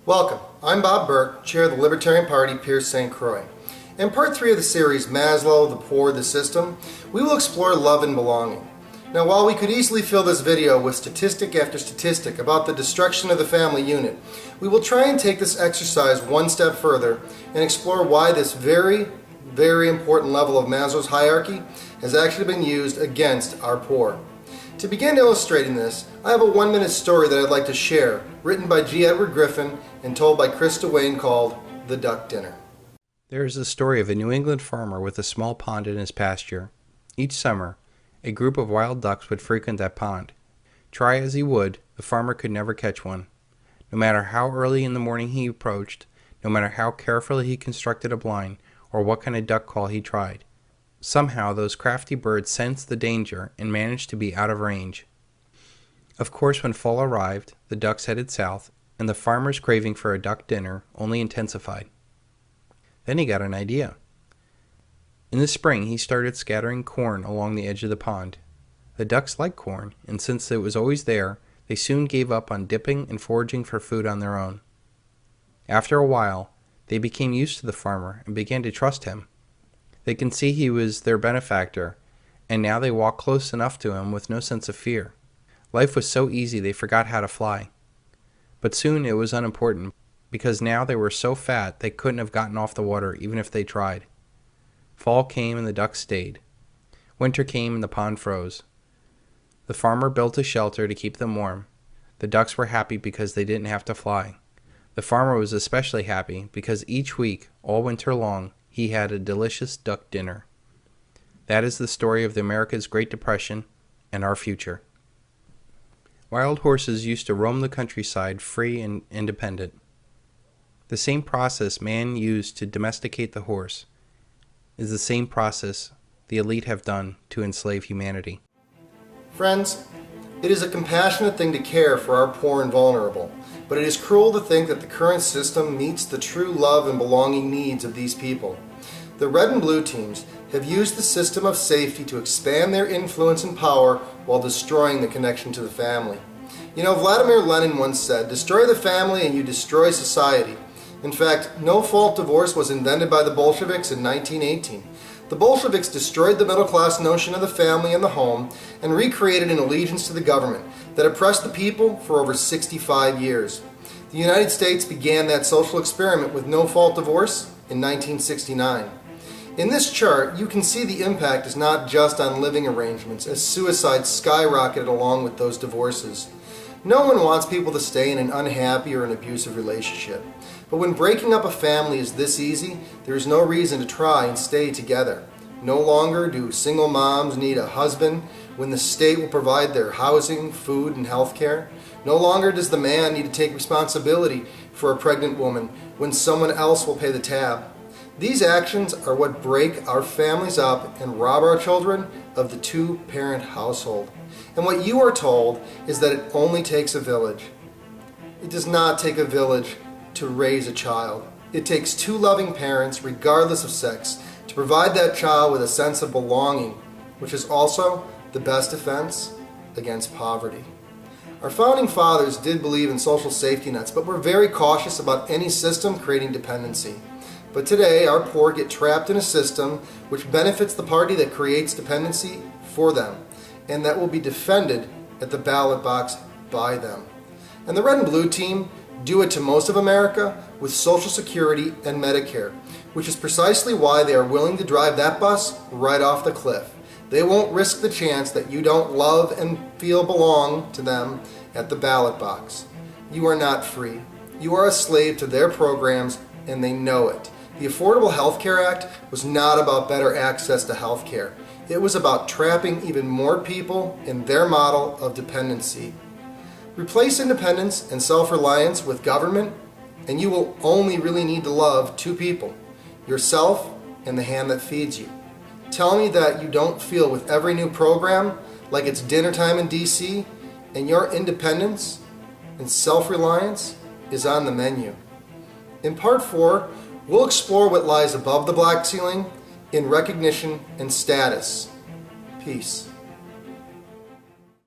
Welcome. I'm Bob Burke, Chair of the Libertarian Party, Pierce St. Croix. In Part 3 of the series, Maslow, the Poor, the System, we will explore love and belonging. Now, while we could easily fill this video with statistic after statistic about the destruction of the family unit, we will try and take this exercise one step further and explore why this very important level of Maslow's hierarchy has actually been used against our poor. To begin illustrating this, I have a 1-minute story that I'd like to share, written by G. Edward Griffin and told by Chris Dewayne, called The Duck Dinner. There is the story of a New England farmer with a small pond in his pasture. Each summer, a group of wild ducks would frequent that pond. Try as he would, the farmer could never catch one. No matter how early in the morning he approached, no matter how carefully he constructed a blind, or what kind of duck call he tried, somehow those crafty birds sensed the danger and managed to be out of range. Of course, when fall arrived, the ducks headed south, and the farmer's craving for a duck dinner only intensified. Then he got an idea. In the spring, he started scattering corn along the edge of the pond. The ducks liked corn, and since it was always there, they soon gave up on dipping and foraging for food on their own. After a while, they became used to the farmer and began to trust him. They can see he was their benefactor, and now they walk close enough to him with no sense of fear. Life was so easy they forgot how to fly. But soon it was unimportant, because now they were so fat they couldn't have gotten off the water even if they tried. Fall came and the ducks stayed. Winter came and the pond froze. The farmer built a shelter to keep them warm. The ducks were happy because they didn't have to fly. The farmer was especially happy because each week, all winter long, he had a delicious duck dinner. That is the story of America's Great Depression and our future. Wild horses used to roam the countryside free and independent. The same process man used to domesticate the horse is the same process the elite have done to enslave humanity. Friends, it is a compassionate thing to care for our poor and vulnerable, but it is cruel to think that the current system meets the true love and belonging needs of these people. The red and blue teams have used the system of safety to expand their influence and power while destroying the connection to the family. You know, Vladimir Lenin once said, "Destroy the family and you destroy society." In fact, no-fault divorce was invented by the Bolsheviks in 1918. The Bolsheviks destroyed the middle-class notion of the family and the home and recreated an allegiance to the government that oppressed the people for over 65 years. The United States began that social experiment with no-fault divorce in 1969. In this chart, you can see the impact is not just on living arrangements, as suicide skyrocketed along with those divorces. No one wants people to stay in an unhappy or an abusive relationship. But when breaking up a family is this easy, there is no reason to try and stay together. No longer do single moms need a husband when the state will provide their housing, food, and health care. No longer does the man need to take responsibility for a pregnant woman when someone else will pay the tab. These actions are what break our families up and rob our children of the two-parent household. And what you are told is that it only takes a village. It does not take a village to raise a child. It takes two loving parents, regardless of sex, to provide that child with a sense of belonging, which is also the best defense against poverty. Our founding fathers did believe in social safety nets, but were very cautious about any system creating dependency. But today, our poor get trapped in a system which benefits the party that creates dependency for them, and that will be defended at the ballot box by them. And the red and blue team do it to most of America with Social Security and Medicare, which is precisely why they are willing to drive that bus right off the cliff. They won't risk the chance that you don't love and feel belong to them at the ballot box. You are not free. You are a slave to their programs, and they know it. The Affordable Health Care Act was not about better access to health care. It was about trapping even more people in their model of dependency. Replace independence and self-reliance with government, and you will only really need to love two people, yourself and the hand that feeds you. Tell me that you don't feel with every new program like it's dinner time in DC, and your independence and self-reliance is on the menu. In Part 4, we'll explore what lies above the black ceiling in recognition and status. Peace.